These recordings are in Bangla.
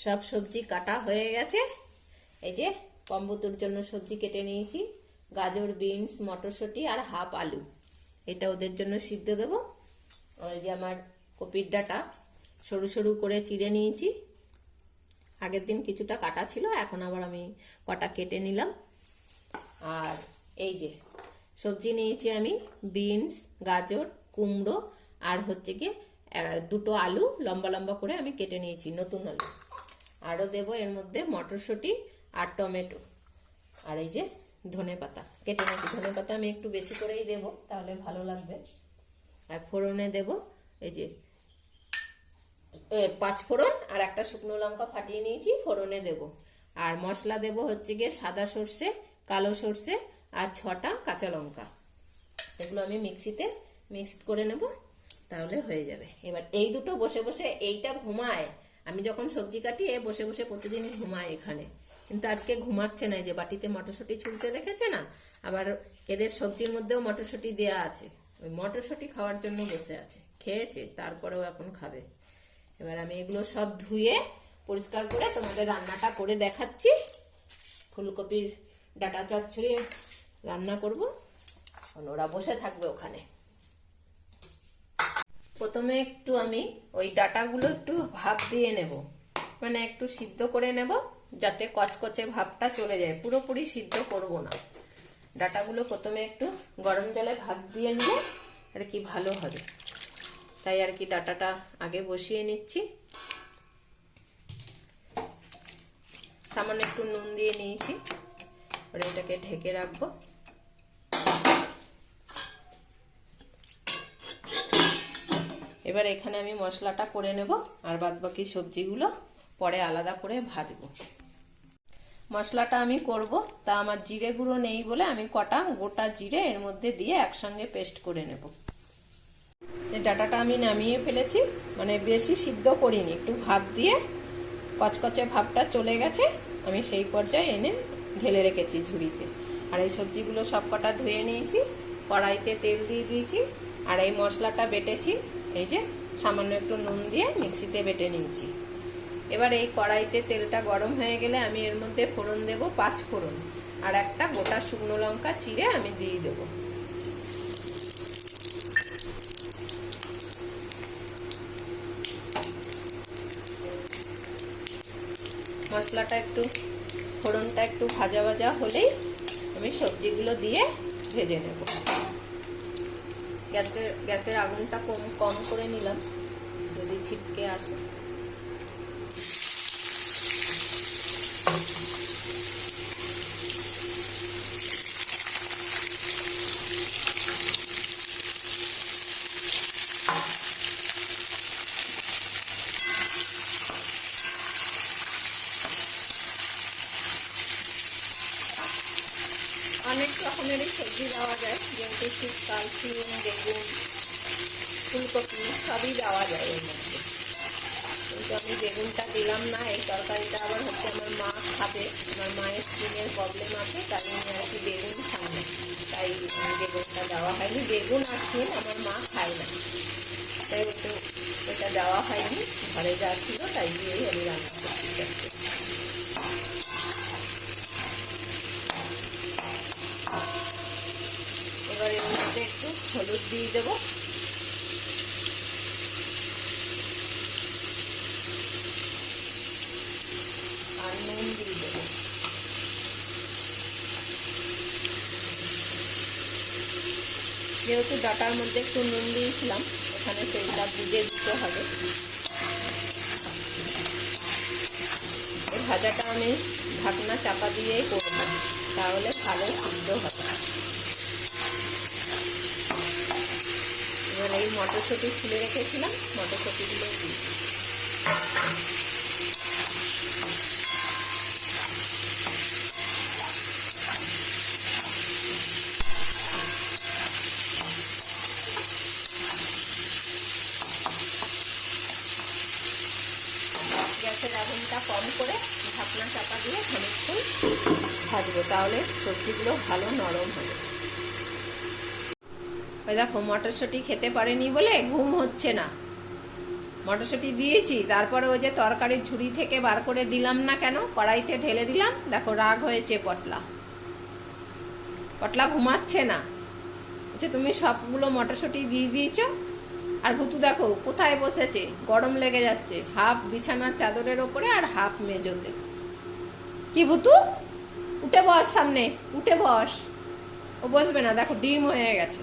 সব সবজি কাটা হয়ে গেছে। এই যে কম্বুতুর জন্য সবজি কেটে নিয়েছি, গাজর, বিনস, মটরশুঁটি আর হাফ আলু, এটা ওদের জন্য সিদ্ধ দেব। আর এই যে আমার কপির ডাঁটা সরু সরু করে চিড়ে নিয়েছি, আগের দিন কিছুটা কাটা ছিল, এখন আবার আমি কটা কেটে নিলাম। আর এই যে সবজি নিয়েছি আমি, বিনস, গাজর, কুমড়ো আর হচ্ছে গিয়ে দুটো আলু লম্বা লম্বা করে আমি কেটে নিয়েছি, নতুন আলু। আরও দেবো এর মধ্যে মটরশুঁটি আর টমেটো, আর এই যে ধনেপাতা কেটে নিয়েছি। ধনেপাতা আমি একটু বেশি করেই দেব, তাহলে ভালো লাগবে। আর ফোড়নে দেব এই যে 5 ফোড়ন আর একটা শুকনো লঙ্কা ফাটিয়ে নিয়েছি, ফোড়নে দেব। আর মশলা দেব হচ্ছে গিয়ে সাদা সর্ষে, কালো সর্ষে আর 6টা কাঁচা লঙ্কা। এগুলো আমি মিক্সিতে মিক্সড করে নেব, তাহলে হয়ে যাবে। এবার এই দুটো বসে বসে, এইটা ঘুমায়, আমি যখন সবজি কাটি এ বসে বসে প্রতিদিন ঘুমায় এখানে, কিন্তু আজকে ঘুমাচ্ছে না। যে বাটিতে মটরশুঁটি ছুলতে রেখেছে না, আবার এদের সবজির মধ্যেও মটরশুঁটি দেয়া আছে, ওই মটরশুঁটি খাওয়ার জন্য বসে আছে। খেয়েছে, তারপরেও এখন খাবে। এবার আমি এগুলো সব ধুয়ে পরিষ্কার করে তোমাদের রান্নাটা করে দেখাচ্ছি। ফুলকপির ডাঁটা চচ্চড়ি রান্না করব, ওরা বসে থাকবে ওখানে। প্রথমে একটু আমি ওই ডাঁটাগুলো একটু ভাপ দিয়ে নেব, মানে একটু সিদ্ধ করে নেব, যাতে কচকচে ভাবটা চলে যায়, পুরোপুরি সিদ্ধ করব না। ডাঁটাগুলো প্রথমে একটু গরম জলে ভাপ দিয়ে নিলে আর কি ভালো হবে, তাই আর কি ডাঁটাটা আগে বসিয়ে নিচ্ছি। সামান্য একটু নুন দিয়ে নিয়েছি, আর এটাকে ঢেকে রাখবো। এবার এখানে আমি মশলাটা করে নেব, আর বাদবাকি সবজিগুলো পরে আলাদা করে ভাজবো। মশলাটা আমি করব, তা আমার জিরে গুঁড়ো নেই বলে আমি কটা গোটা জিরে এর মধ্যে দিয়ে একসঙ্গে পেস্ট করে নেব। এই ডাঁটাটা আমি নামিয়ে ফেলেছি, মানে বেশি সিদ্ধ করিনি, একটু ভাপ দিয়ে কচকচে ভাবটা চলে গেছে, আমি সেই পর্যায়ে এনে ঢেলে রেখেছি ঝুড়িতে। আর এই সবজিগুলো সব কটা ধুয়ে নিয়েছি, কড়াইতে তেল দিয়ে দিয়েছি, আর এই মশলাটা বেটেছি, এই যে সামান্য একটু নুন দিয়ে মিক্সিতে বেটে নিয়েছি। এবার এই কড়াইতে তেলটা গরম হয়ে গেলে আমি এর মধ্যে ফোড়ন দেব, 5 ফোড়ন, আর একটা গোটা শুকনো লঙ্কা চিড়ে আমি দিয়ে দেব। মশলাটা একটু, ফোড়নটা একটু ভাজা ভাজা হলেই আমি সবজিগুলো দিয়ে ভেজে নেব। গ্যাসের আগুনটা কম করে নিলাম, যদি ছিটকে আসে। অনেক রকমেরই সবজি দেওয়া যায়, যেমন শীতকাল, শিম, বেগুন, ফুলকপি সবই দেওয়া যায় এর মধ্যে, কিন্তু আমি বেগুনটা দিলাম না। এই তরকারিটা আবার হচ্ছে আমার মা খাবে, আমার মায়ের স্কিনের প্রবলেম আছে, তাই আমি আর কি বেগুন খাই না, তাই বেগুনটা দেওয়া হয়নি। বেগুন আর শিম আমার মা খায় না, তাই ওটা দেওয়া হয়নি। ঘরে যা ছিল তাই দিয়েই আমি রান্না করতে। এবার এর মধ্যে একটু হলুদ দিয়ে দেবো, আর নুন দিয়ে দেবো। যেহেতু ডাঁটার মধ্যে একটু নুন দিয়েছিলাম, ওখানে সেটা বুঝে দিতে হবে। এই ভাজাটা আমি ঢাকনা চাপা দিয়েই করবো, তাহলে ভালো সিদ্ধ হবে। এবার এই মটরশুঁটি ছুলে রেখেছিলাম, মটরশুঁটিগুলো দিই। গ্যাসের আগুনটা কম করে ঢাকনা চাপা দিয়ে খানিকক্ষণ ভাজবো, তাহলে সবজিগুলো ভালো নরম হবে। ওই দেখো মটরশুঁটি খেতে পারেনি বলে ঘুম হচ্ছে না, মটরশুঁটি দিয়েছি, তারপরে ওই যে তরকারির ঝুড়ি থেকে বার করে দিলাম না কেন, কড়াইতে ঢেলে দিলাম। দেখো রাগ হয়েছে পটলা, পটলা ঘুমাচ্ছে না, বলছে তুমি সবগুলো মটরশুঁটি দিয়ে দিয়েছ। আর ভুতু দেখো কোথায় বসেছে, গরম লেগে যাচ্ছে, হাফ বিছানার চাদরের ওপরে আর হাফ মেজোতে। কি ভুতু, উঠে বস, সামনে উঠে বস। ও বসবে না, দেখো ডিম হয়ে গেছে।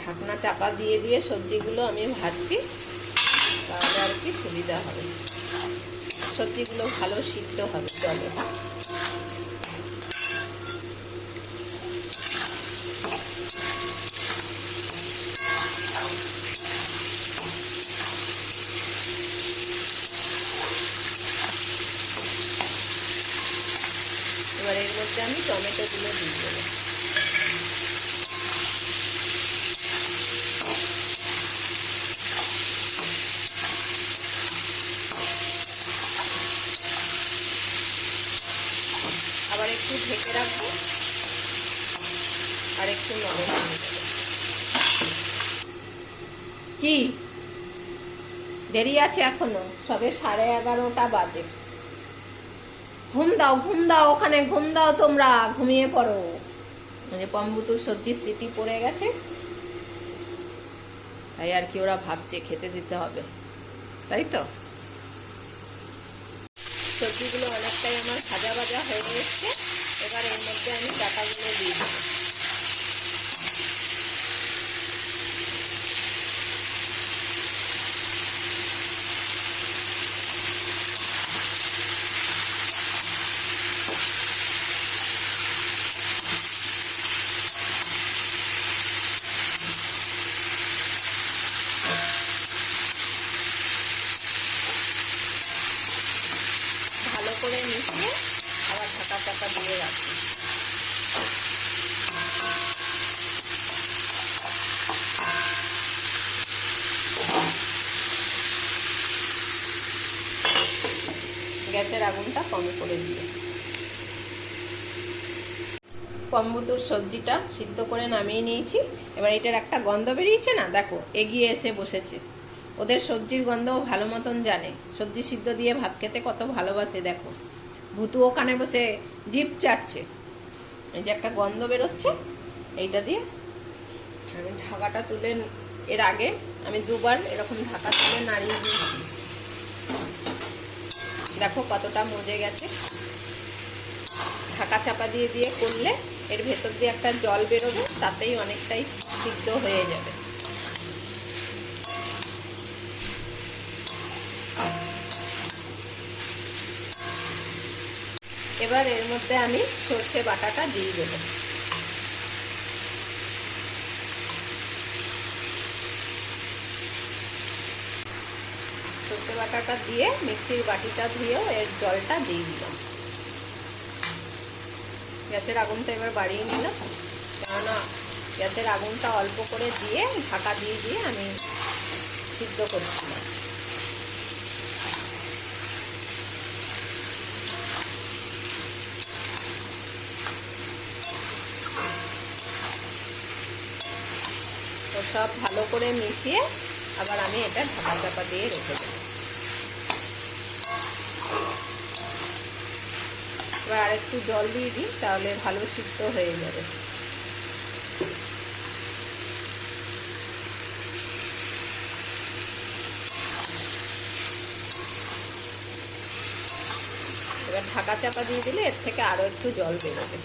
ঢাকনা চাপা দিয়ে দিয়ে সবজিগুলো আমি ভাজছি, তাহলে আর কি সুবিধা হবে, সবজিগুলো ভালো সিদ্ধ হবে জলে। এবার এর মধ্যে আমি টমেটোগুলো দিয়ে দেবো। আবার একটু ঢেকে রাখবো, আর একটু নরম হয়ে যাবে। কি দেরি আছে এখনো, সবে 11:30 বাজে। ঘুম দাও, ঘুম দাও, ওখানে ঘুম দাও, তোমরা ঘুমিয়ে পড়ো। মানে পম্বুতুর সবজির স্মৃতি পড়ে গেছে, তাই আর কি ওরা ভাবছে খেতে দিতে হবে, তাই তো। সবজিগুলো অনেকটাই আমার ভাজা ভাজা হয়ে এসছে। এবার এর মধ্যে আমি ডাটাগুলো দিয়ে দেবো। ভালো করে মিশিয়ে আবার ঢাকা চাপা দিয়ে রাখবো। গ্যাসের আগুনটা কম করে দিয়ে পম্বুতুর সবজিটা সিদ্ধ করে নামিয়ে নিয়েছি। এবার এটার একটা গন্ধ বেরিয়েছে না, দেখো এগিয়ে এসে বসেছে। ওদের সবজির গন্ধও ভালো মতন জানে, সবজি সিদ্ধ দিয়ে ভাত খেতে কত ভালোবাসে। দেখো ভুতু ওখানে বসে জিভ চাটছে। এই যে একটা গন্ধ বেরোচ্ছে, এইটা দিয়ে আমি ঢাকাটা তুলে, এর আগে আমি দুবার এরকম ঢাকা তুলে নাড়িয়ে দিয়েছি। দেখো কতটা মজে গেছে। ঢাকা চাপা দিয়ে দিয়ে করলে এর ভেতর দিয়ে একটা জল বেরোবে, তাতেই অনেকটাই সিদ্ধ হয়ে যাবে। এবার এর মধ্যে আমি সর্ষে বাটাটা দিয়ে দেবো। সর্ষে বাটাটা দিয়ে মিক্সির বাটিটা ধুয়েও এর জলটা দিয়ে দিলাম। গ্যাসের আগুনটা এবার বাড়িয়ে নিলাম, কেননা গ্যাসের আগুনটা অল্প করে দিয়ে ঢাকা দিয়ে দিয়ে আমি সিদ্ধ করছিলাম। তো সব ভালো করে মিশিয়ে আবার আমি এটা ঢাকা চাপা দিয়ে রেখে দেবো। এবার আরেকটু জল দিয়ে দিই, তাহলে ভালো সিদ্ধ হয়ে যাবে। এবার ঢাকা চাপা দিয়ে দিলে এর থেকে আরো একটু জল বেরোবে।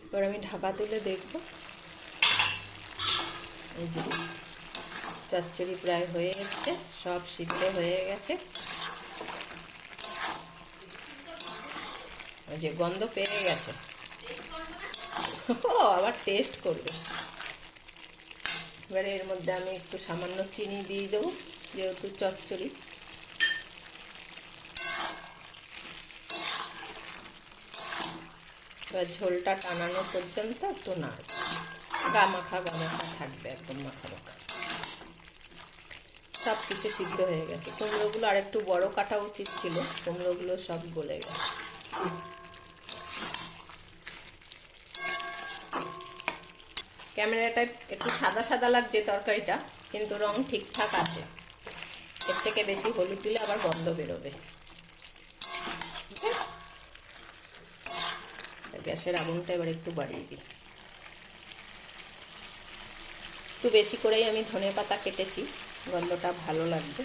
এবার আমি ঢাকা তুলে দেখবো, এই যে চচ্চড়ি প্রায় হয়ে এসছে, সব সিদ্ধ হয়ে গেছে। ওই যে গন্ধ পেয়ে গেছে, ও আবার টেস্ট করবে। এবারে এর মধ্যে আমি একটু সামান্য চিনি দিয়ে দেবো, যেহেতু চচ্চড়ি। এবার ঝোলটা টানানো পর্যন্ত একটু নাড়ব, গা মাখা থাকবে, একদম মাখা মাখা। সব কিছু সিদ্ধ হয়ে গেছে। কুমড়োগুলো আর একটু বড় কাটা উচিত ছিল, কুমড়োগুলো সব গলে গেছে। ক্যামেরাটায় একটু সাদা সাদা লাগছে তরকারিটা, কিন্তু রং ঠিকঠাক আছে। এর থেকে বেশি হলুদ দিলে আবার গন্ধ বেরোবে। গ্যাসের আগুনটা এবার একটু বাড়িয়ে দিই। একটু বেশি করেই আমি ধনেপাতা কেটেছি, গন্ধটা ভালো লাগবে।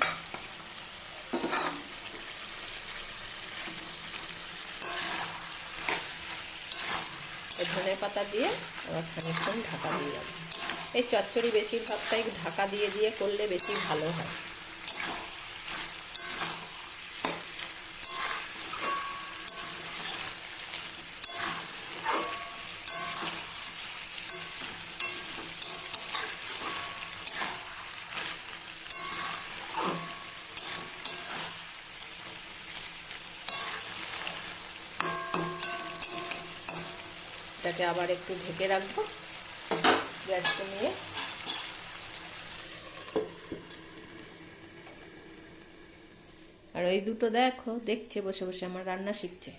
ধনেপাতা দিয়ে আবার খানিকক্ষণ ঢাকা দিয়ে রাখবো। এই চচ্চড়ি বেশিরভাগটাই ঢাকা দিয়ে দিয়ে করলে বেশি ভালো হয়। এটাকে আবার একটু ঢেকে রাখবো, গ্যাস কমিয়ে। আর ওই দুটো দেখো, দেখছে বসে বসে আমার রান্না শিখছে।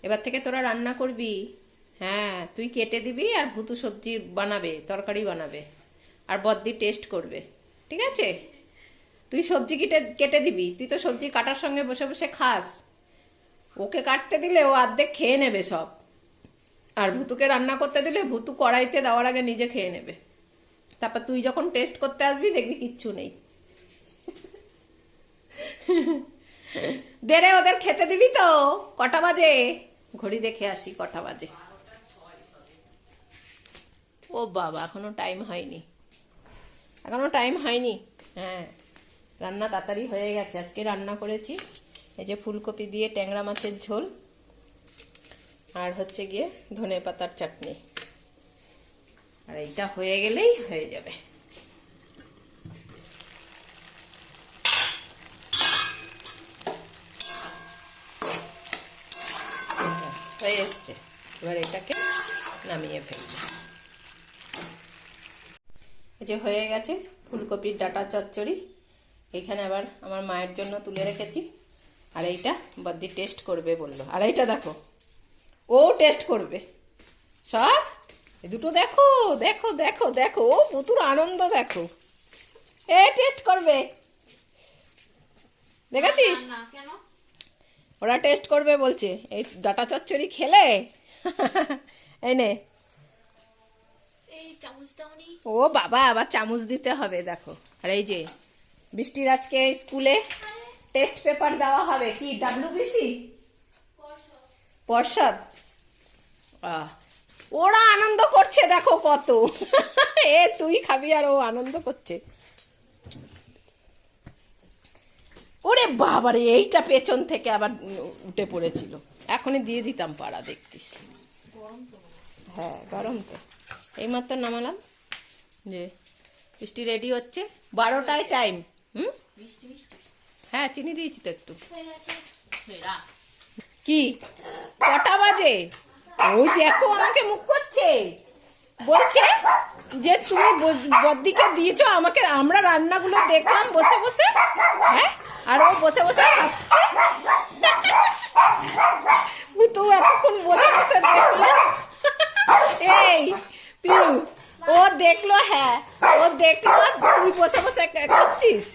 এবার থেকে তোরা রান্না করবি। হ্যাঁ, তুই কেটে দিবি আর ভুতু সবজি বানাবে, তরকারি বানাবে, আর বদ্দি টেস্ট করবে, ঠিক আছে? তুই সবজি কেটে দিবি, তুই তো সবজি কাটার সঙ্গে বসে বসে খাস। ওকে কাটতে দিলে ও অর্ধেক খেয়ে নেবে সব, আর ভুতুকে রান্না করতে দিলে ভুতু কড়াইতে দেওয়ার আগে নিজে খেয়ে নেবে। তারপর তুই যখন টেস্ট করতে আসবি দেখবি কিচ্ছু নেই। দেরে ওদের খেতে দিবি তো? কটা বাজে? ঘড়ি দেখে আসি কটা বাজে। ও বাবা, এখনো টাইম হয়নি, এখনো টাইম হয়নি। হ্যাঁ, রান্না তাড়াতাড়ি হয়ে গেছে। আজকে রান্না করেছি এই যে ফুলকপি দিয়ে ট্যাংরা মাছের ঝোল, আর হচ্ছে গিয়ে ধনেপাতার চাটনি। আর এইটা হয়ে গেলেই হয়ে যাবে। হয়ে এসছে, এবার এটাকে নামিয়ে ফেলবো। এই যে হয়ে গেছে ফুলকপির ডাঁটা চচ্চড়ি। এইখানে আবার আমার মায়ের জন্য তুলে রেখেছি। আর এইটা বদ্দি টেস্ট করবে বললো। আর এইটা দেখো, ও টেস্ট করবে সব। এই দুটো দেখো দেখো দেখো দেখো, ও পুতুর আনন্দ দেখো। এ টেস্ট করবে, দেখেছিস? ওরা টেস্ট করবে বলছে এই ডাঁটা চচ্চড়ি খেলে। এই নে, ও বাবা, আবার চামচ দিতে হবে দেখো। আর এই যে বৃষ্টির আজকে স্কুলে টেস্ট পেপার দেওয়া হবে। কি ডাব্লিউবিসি পর্ষদ? ওরা আনন্দ করছে দেখো কত। এ তুই খাবি আর ও আনন্দ করছে। ওরে বাবারে, এইটা পেছন থেকে আবার উঠে পড়েছিল, এখনই দিয়ে দিতাম পাড়া। দেখতিস? হ্যাঁ, গরম তো। এইমাত্র নামালাম। যে বৃষ্টি রেডি হচ্ছে, 12টায় টাইম। হ্যাঁ, চিনি দিয়েছি তো একটু। কি কটা বাজে? ওই দেখো আমাকে মুখ করছে, বলছে যে তুমি বদ্দিকে দিয়েছো আমাকে। আমরা রান্নাগুলো দেখলাম বসে বসে। হ্যাঁ, আর ও বসে বসে খাচ্ছে। তো এতক্ষণ বসে বসে দেখলো। এই পিউ, ও দেখলো। হ্যাঁ, ও দেখলো তুই বসে বসে খাচ্ছিস।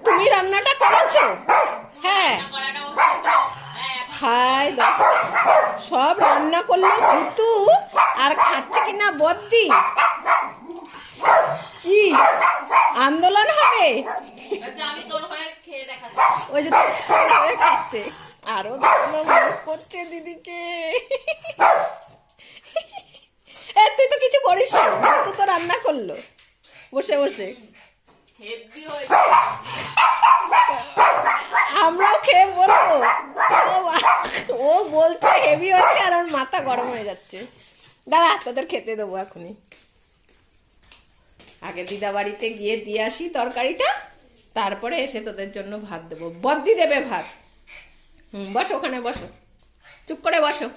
তুমি রান্নাটা করেছো? হ্যাঁ, হাই সব রান্না করলো ভুতু, আর খাচ্ছে কিনা বদ্দি। কি আন্দোলন হবে? ওই যে খাচ্ছে, আরো করছে দিদিকে। তুই তো কিছু করিস না, তুই তো রান্না করলো বসে বসে। আমরাও খেয়ে বলবো। ও বলছে হেভি হচ্ছে, আর ওর মাথা গরম হয়ে যাচ্ছে। দাঁড়া, তোদের খেতে দেবো এখনই। আগে দিদা বাড়িতে গিয়ে দিয়ে আসি তরকারিটা, তারপরে এসে তোদের জন্য ভাত দেবো। বদ্দি দেবে ভাত। বসো, ওখানে বসো, চুপ করে বসো।